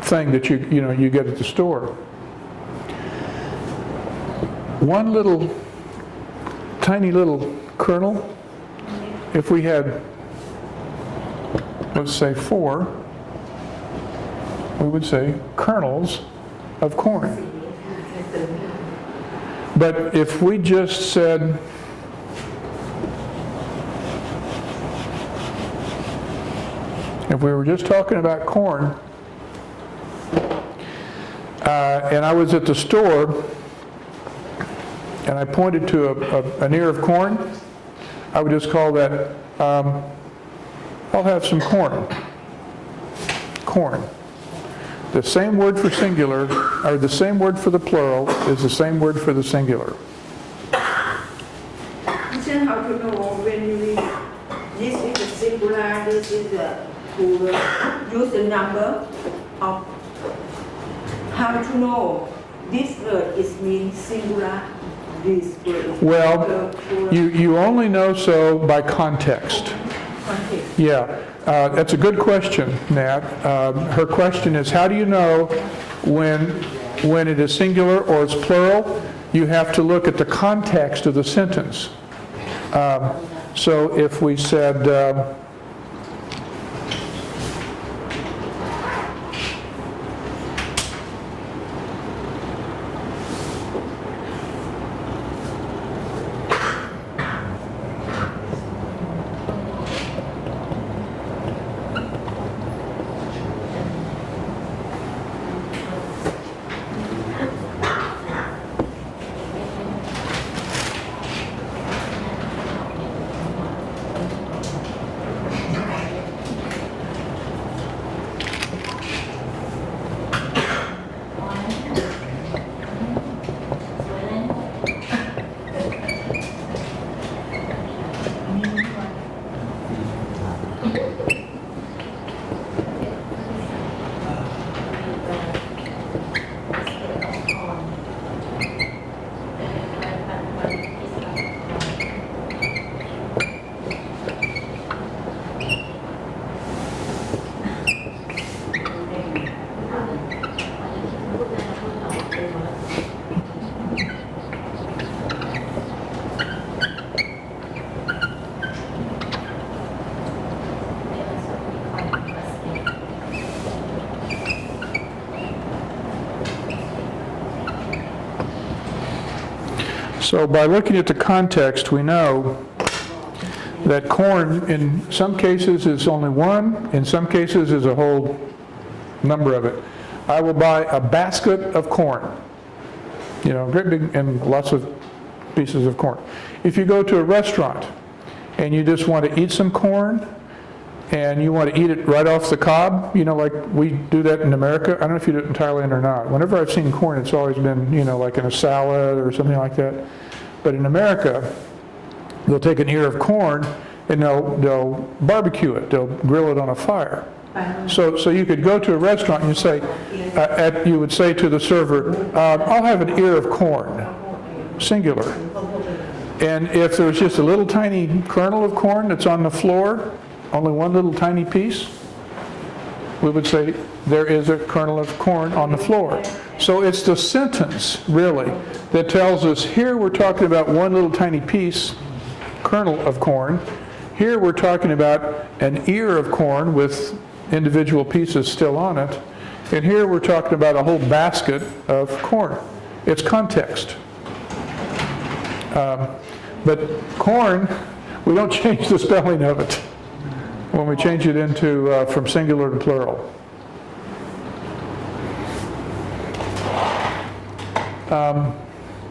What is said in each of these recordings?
thing that you get at the store. One little, tiny little kernel, if we had, let's say 4, we would say kernels of corn. But if we just said, if we were just talking about corn, and I was at the store, and I pointed to an ear of corn, I would just call that, I'll have some corn. Corn. The same word for singular, or the same word for the plural, is the same word for the singular. Teacher, how to know when you this is the singular, this is the plural, use the number of, how to know this word is mean singular, this word is Well, you only know so by context. context. Yeah, that's a good question, Nat. Her question is, how do you know when it is singular or it's plural? You have to look at the context of the sentence. So if we said, so by looking at the context, we know that corn in some cases is only one, in some cases is a whole number of it. I will buy a basket of corn, great big, and lots of pieces of corn. If you go to a restaurant and you just want to eat some corn and you want to eat it right off the cob, like we do that in America. I don't know if you do it in Thailand or not. Whenever I've seen corn, it's always been, like in a salad or something like that. But in America, they'll take an ear of corn and they'll barbecue it. They'll grill it on a fire. So you could go to a restaurant and you say, you would say to the server, I'll have an ear of corn, singular. And if there's just a little tiny kernel of corn that's on the floor, only one little tiny piece, we would say there is a kernel of corn on the floor. So it's the sentence, really, that tells us here we're talking about one little tiny piece, kernel of corn. Here we're talking about an ear of corn with individual pieces still on it. And here we're talking about a whole basket of corn. It's context. But corn, we don't change the spelling of it when we change it into from singular to plural.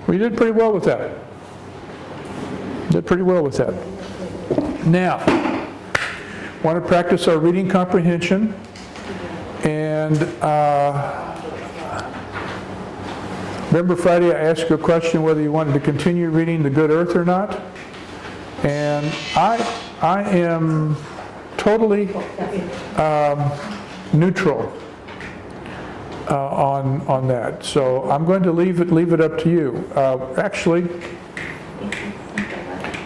We did pretty well with that. Now, want to practice our reading comprehension, and remember Friday I asked you a question whether you wanted to continue reading The Good Earth or not, and I am totally neutral on that. So I'm going to leave it up to you. Actually,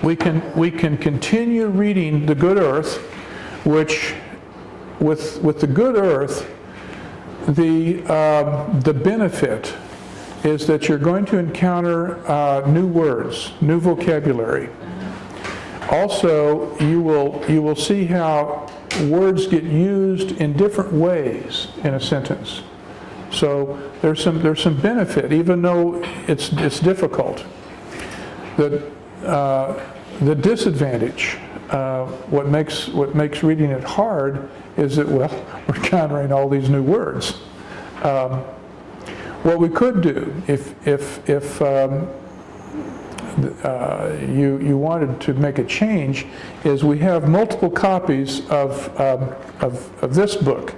we can continue reading The Good Earth, which with The Good Earth, the benefit is that you're going to encounter new words, new vocabulary. Also, you will see how words get used in different ways in a sentence. So there's some benefit, even though it's difficult. The disadvantage, what makes reading it hard, is that, well, we're encountering all these new words. What we could do, if you wanted to make a change, is we have multiple copies of this book.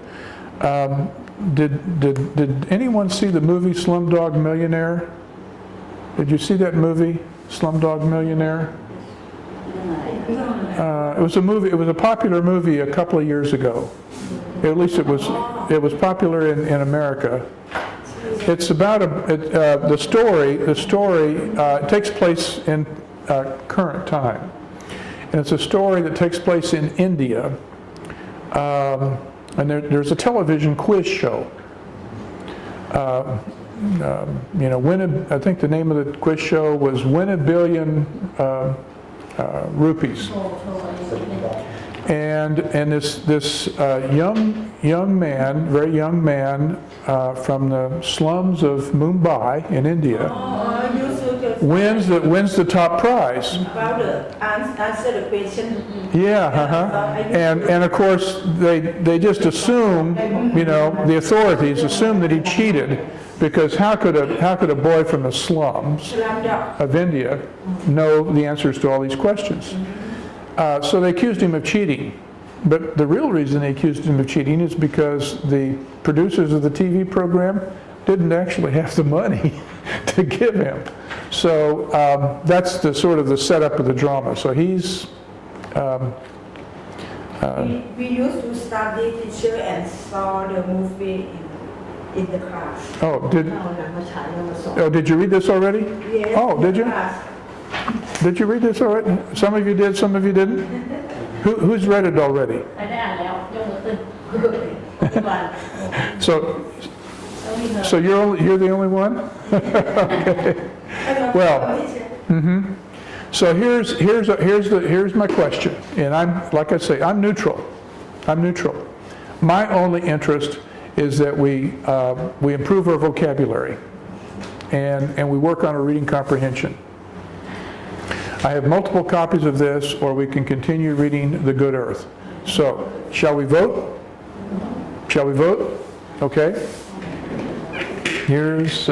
Did anyone see the movie Slumdog Millionaire? Did you see that movie, Slumdog Millionaire? It was a movie. It was a popular movie a couple of years ago. At least it was popular in America. It's about the story. The story takes place in current time, and it's a story that takes place in India. And there's a television quiz show. I think the name of the quiz show was Win a Billion Rupees. And this young man, very young man from the slums of Mumbai in India, wins the top prize. Answer the question. Yeah, and of course they just assume, the authorities assume that he cheated, because how could a boy from the slums of India know the answers to all these questions? So they accused him of cheating. But the real reason they accused him of cheating is because the producers of the TV program didn't actually have the money to give him. So that's the sort of the setup of the drama. So he's... we used to study teacher and saw the movie in the class. Did you read this already? Yes. Oh, did you? Did you read this already? Some of you did, some of you didn't? Who's read it already? So you're the only one? Okay. Well, so here's my question, and like I say, I'm neutral. My only interest is that we improve our vocabulary, and we work on our reading comprehension. I have multiple copies of this, or we can continue reading The Good Earth. So, shall we vote? Shall we vote? Okay. Here's...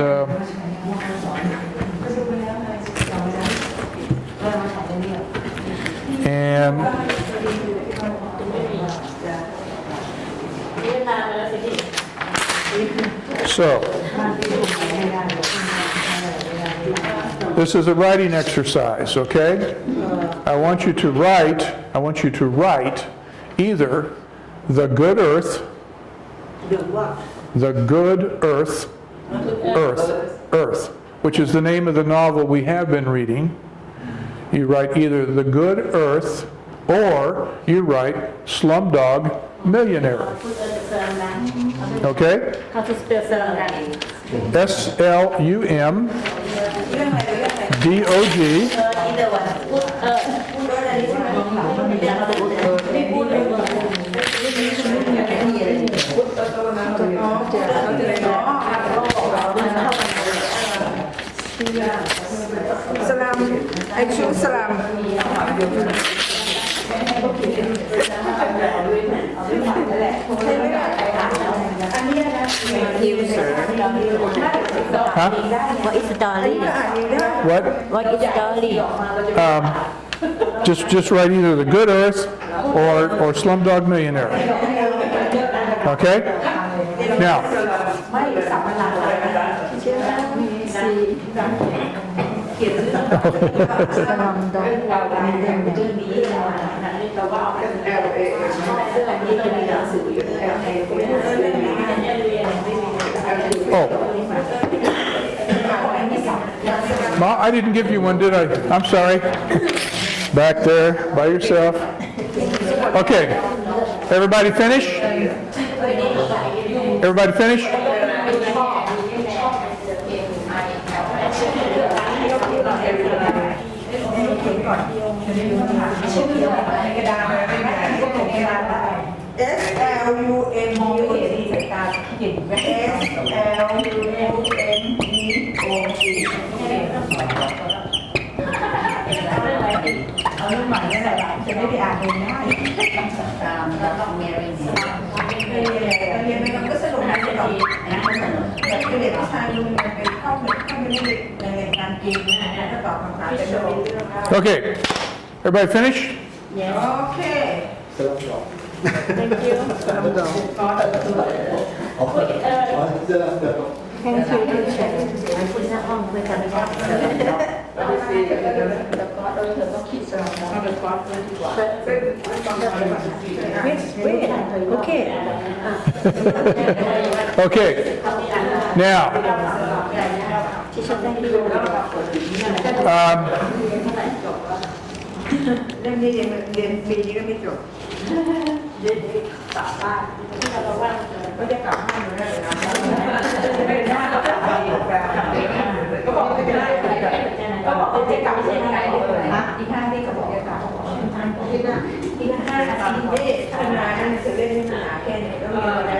and... So... This is a writing exercise, okay? I want you to write either The Good Earth, The Good Earth, which is the name of the novel we have been reading. You write either The Good Earth, or you write Slumdog Millionaire. Okay? How to spell Slumdog? SLUMDOG. Salam, actual salam. Huh? What is story? What is story? Just write either The Good Earth or Slumdog Millionaire. Okay? Now, oh. Ma, I didn't give you one, did I? I'm sorry. Back there by yourself. Okay. Everybody finish? Everybody finish? Okay. Everybody finish? Okay. Thank you. Thank you teacher คุณหน้าห้องเพื่อทำให้Okay. Okay. Now, Teacher, thank you. เรื่องนี้เรียนปีนี้ก็ไม่จบก็จะกลับบ้านอยู่แล้วนะไม่ได้ก็กลับไปอีกแบบก็บอกว่าจะได้ก็บอกว่าจะกลับไปที่ไหนนะอีก5 ที่ก็บอกจะกลับอีก5 ที่นี่ทำงานนั่นจะเล่นหาแค่ไหนก็มีแล้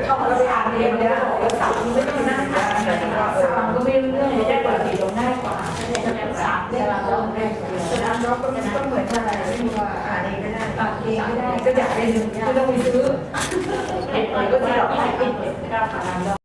วเขาเราไปอ่านเรียนแล้วเราสั่งไม่ต้องนั่งอ่านสั่งก็ไม่รู้เรื่องจะเปิดสีลงง่ายกว่าสั่งได้เราแรกฉะนั้นเราก็เหมือนอะไรที่ว่าอ่านเองก็ได้อ่านเองก็ได้ก็อยากเรียนก็ต้องไปซื้อเห็นก็จะหลอกให้